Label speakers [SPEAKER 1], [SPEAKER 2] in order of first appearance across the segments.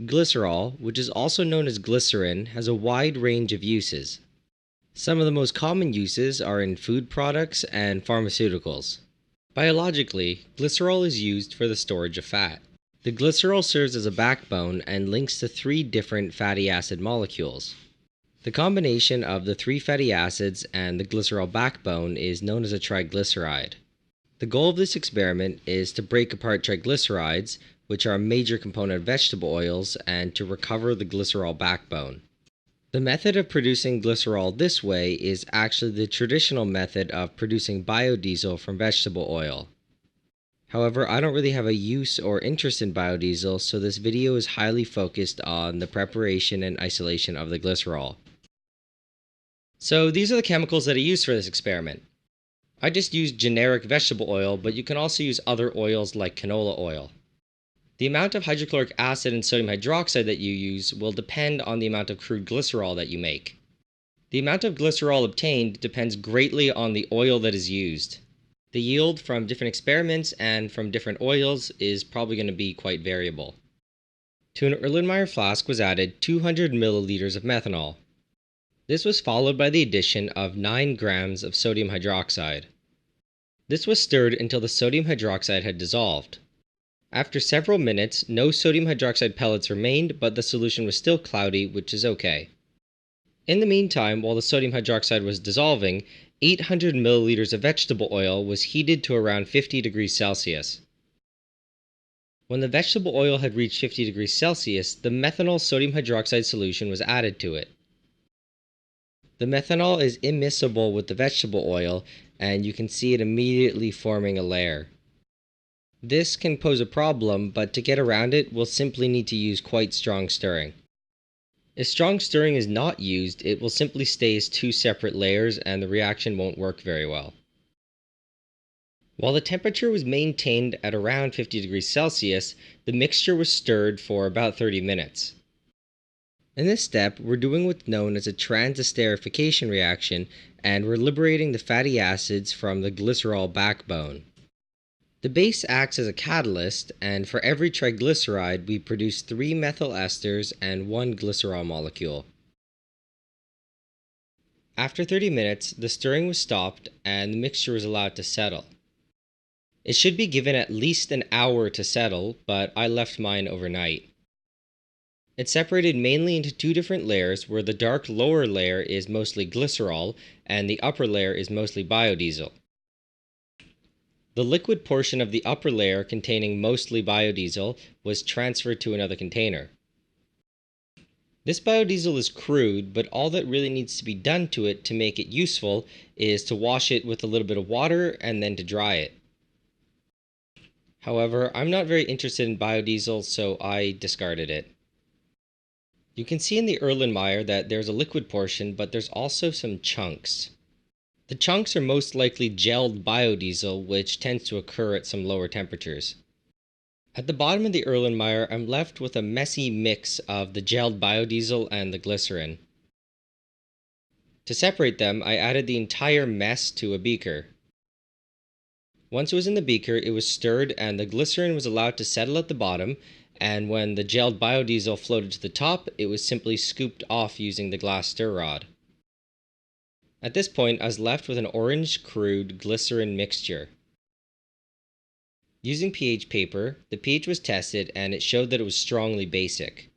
[SPEAKER 1] Glycerol, which is also known as glycerin, has a wide range of uses. Some of the most common uses are in food products and pharmaceuticals. Biologically, glycerol is used for the storage of fat. The glycerol serves as a backbone and links to 3 different fatty acid molecules. The combination of the 3 fatty acids and the glycerol backbone is known as a triglyceride. The goal of this experiment is to break apart triglycerides, which are a major component of vegetable oils, and to recover the glycerol backbone. The method of producing glycerol this way is actually the traditional method of producing biodiesel from vegetable oil. However, I don't really have a use or interest in biodiesel, so this video is highly focused on the preparation and isolation of the glycerol. So these are the chemicals that I used for this experiment. I just used generic vegetable oil, but you can also use other oils like canola oil. The amount of hydrochloric acid and sodium hydroxide that you use will depend on the amount of crude glycerol that you make. The amount of glycerol obtained depends greatly on the oil that is used. The yield from different experiments and from different oils is probably going to be quite variable. To an Erlenmeyer flask was added 200 milliliters of methanol. This was followed by the addition of 9 grams of sodium hydroxide. This was stirred until the sodium hydroxide had dissolved. After several minutes, no sodium hydroxide pellets remained, but the solution was still cloudy, which is okay. In the meantime, while the sodium hydroxide was dissolving, 800 milliliters of vegetable oil was heated to around 50 degrees Celsius. When the vegetable oil had reached 50 degrees Celsius, the methanol sodium hydroxide solution was added to it. The methanol is immiscible with the vegetable oil, and you can see it immediately forming a layer. This can pose a problem, but to get around it, we'll simply need to use quite strong stirring. If strong stirring is not used, it will simply stay as 2 separate layers and the reaction won't work very well. While the temperature was maintained at around 50 degrees Celsius, the mixture was stirred for about 30 minutes. In this step, we're doing what's known as a transesterification reaction, and we're liberating the fatty acids from the glycerol backbone. The base acts as a catalyst, and for every triglyceride we produce 3 methyl esters and 1 glycerol molecule. After 30 minutes, the stirring was stopped and the mixture was allowed to settle. It should be given at least an hour to settle, but I left mine overnight. It's separated mainly into 2 different layers, where the dark lower layer is mostly glycerol and the upper layer is mostly biodiesel. The liquid portion of the upper layer, containing mostly biodiesel, was transferred to another container. This biodiesel is crude, but all that really needs to be done to it to make it useful is to wash it with a little bit of water and then to dry it. However, I'm not very interested in biodiesel, so I discarded it. You can see in the Erlenmeyer that there's a liquid portion, but there's also some chunks. The chunks are most likely gelled biodiesel, which tends to occur at some lower temperatures. At the bottom of the Erlenmeyer, I'm left with a messy mix of the gelled biodiesel and the glycerin. To separate them, I added the entire mess to a beaker. Once it was in the beaker, it was stirred and the glycerin was allowed to settle at the bottom, and when the gelled biodiesel floated to the top, it was simply scooped off using the glass stir rod. At this point, I was left with an orange crude glycerin mixture. Using pH paper, the pH was tested and it showed that it was strongly basic.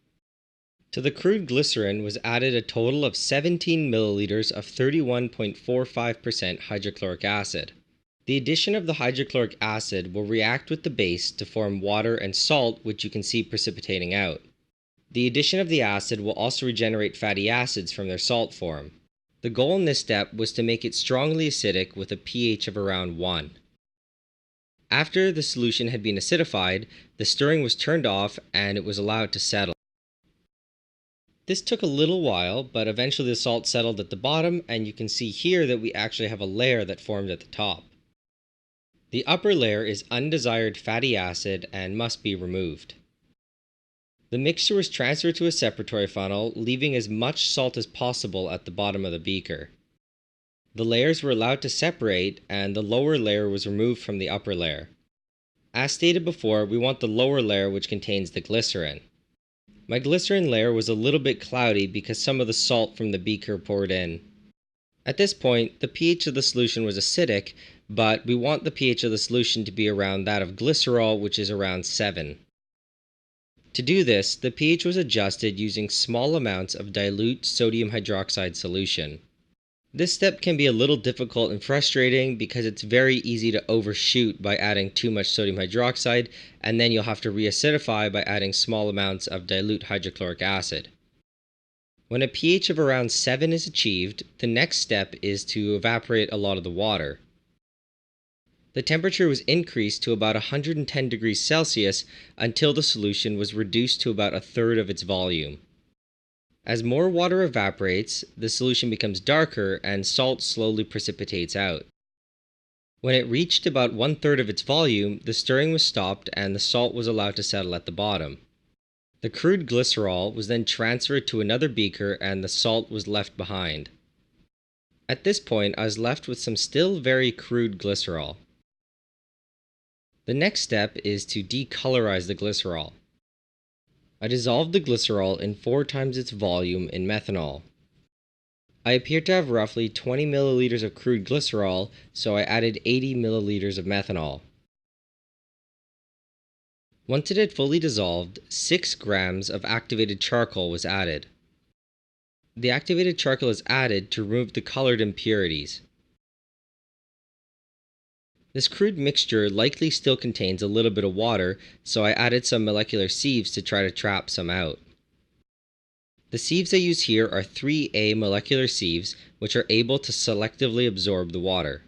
[SPEAKER 1] To the crude glycerin was added a total of 17 milliliters of 31.45% hydrochloric acid. The addition of the hydrochloric acid will react with the base to form water and salt, which you can see precipitating out. The addition of the acid will also regenerate fatty acids from their salt form. The goal in this step was to make it strongly acidic with a pH of around 1. After the solution had been acidified, the stirring was turned off and it was allowed to settle. This took a little while, but eventually the salt settled at the bottom, and you can see here that we actually have a layer that formed at the top. The upper layer is undesired fatty acid and must be removed. The mixture was transferred to a separatory funnel, leaving as much salt as possible at the bottom of the beaker. The layers were allowed to separate, and the lower layer was removed from the upper layer. As stated before, we want the lower layer, which contains the glycerin. My glycerin layer was a little bit cloudy because some of the salt from the beaker poured in. At this point, the pH of the solution was acidic, but we want the pH of the solution to be around that of glycerol, which is around 7. To do this, the pH was adjusted using small amounts of dilute sodium hydroxide solution. This step can be a little difficult and frustrating because it's very easy to overshoot by adding too much sodium hydroxide, and then you'll have to reacidify by adding small amounts of dilute hydrochloric acid. When a pH of around 7 is achieved, the next step is to evaporate a lot of the water. The temperature was increased to about 110 degrees Celsius until the solution was reduced to about a third of its volume. As more water evaporates, the solution becomes darker and salt slowly precipitates out. When it reached about 1/3 of its volume, the stirring was stopped and the salt was allowed to settle at the bottom. The crude glycerol was then transferred to another beaker and the salt was left behind. At this point, I was left with some still very crude glycerol. The next step is to decolorize the glycerol. I dissolved the glycerol in 4 times its volume in methanol. I appear to have roughly 20 milliliters of crude glycerol, so I added 80 milliliters of methanol. Once it had fully dissolved, 6 grams of activated charcoal was added. The activated charcoal is added to remove the colored impurities. This crude mixture likely still contains a little bit of water, so I added some molecular sieves to try to trap some out. The sieves I use here are 3A molecular sieves, which are able to selectively absorb the water.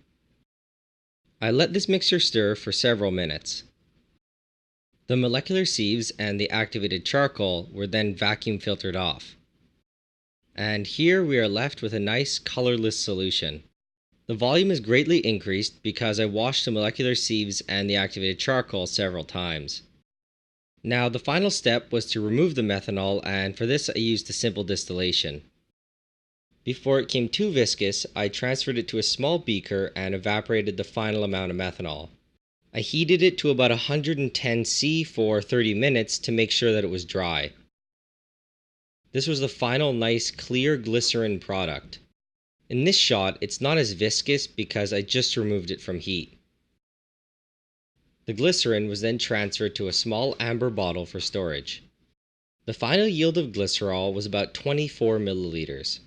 [SPEAKER 1] I let this mixture stir for several minutes. The molecular sieves and the activated charcoal were then vacuum filtered off. And here we are left with a nice colorless solution. The volume is greatly increased because I washed the molecular sieves and the activated charcoal several times. Now the final step was to remove the methanol, and for this I used a simple distillation. Before it became too viscous, I transferred it to a small beaker and evaporated the final amount of methanol. I heated it to about 110 C for 30 minutes to make sure that it was dry. This was the final nice clear glycerin product. In this shot, it's not as viscous because I just removed it from heat. The glycerin was then transferred to a small amber bottle for storage. The final yield of glycerol was about 24 milliliters.